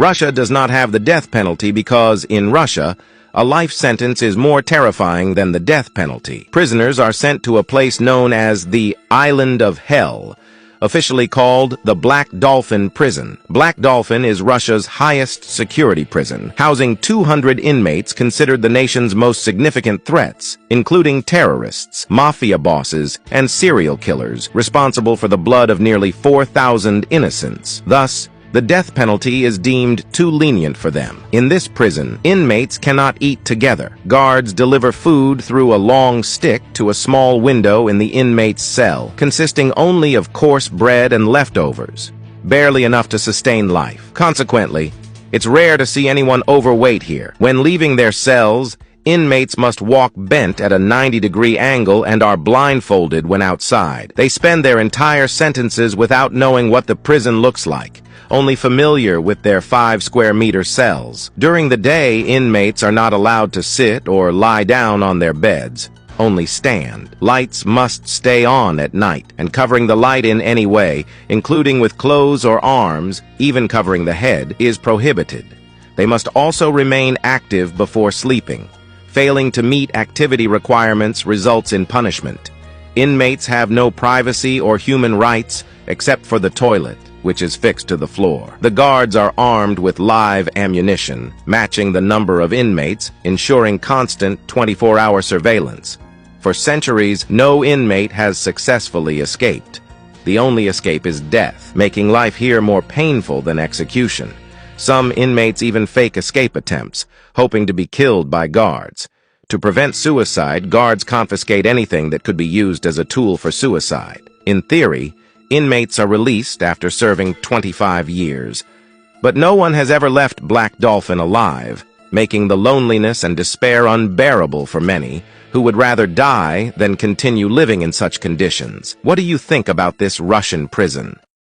Russia does not have the death penalty because, in Russia, a life sentence is more terrifying than the death penalty. Prisoners are sent to a place known as the Island of Hell, officially called the Black Dolphin prison. Black Dolphin is Russia's highest security prison, housing 200 inmates considered the nation's most significant threats, including terrorists, mafia bosses, and serial killers, responsible for the blood of nearly 4,000 innocents. Thus, the death penalty is deemed too lenient for them. In this prison, inmates cannot eat together. Guards deliver food through a long stick to a small window in the inmate's cell, consisting only of coarse bread and leftovers, barely enough to sustain life. Consequently, it's rare to see anyone overweight here. When leaving their cells, inmates must walk bent at a 90-degree angle and are blindfolded when outside. They spend their entire sentences without knowing what the prison looks like, only familiar with their 5-square-meter cells. During the day, inmates are not allowed to sit or lie down on their beds, only stand. Lights must stay on at night, and covering the light in any way, including with clothes or arms, even covering the head, is prohibited. They must also remain active before sleeping. Failing to meet activity requirements results in punishment. Inmates have no privacy or human rights except for the toilet, which is fixed to the floor. The guards are armed with live ammunition, matching the number of inmates, ensuring constant 24-hour surveillance. For centuries, no inmate has successfully escaped. The only escape is death, making life here more painful than execution. Some inmates even fake escape attempts, hoping to be killed by guards. To prevent suicide, guards confiscate anything that could be used as a tool for suicide. In theory, inmates are released after serving 25 years. But no one has ever left Black Dolphin alive, making the loneliness and despair unbearable for many, who would rather die than continue living in such conditions. What do you think about this Russian prison?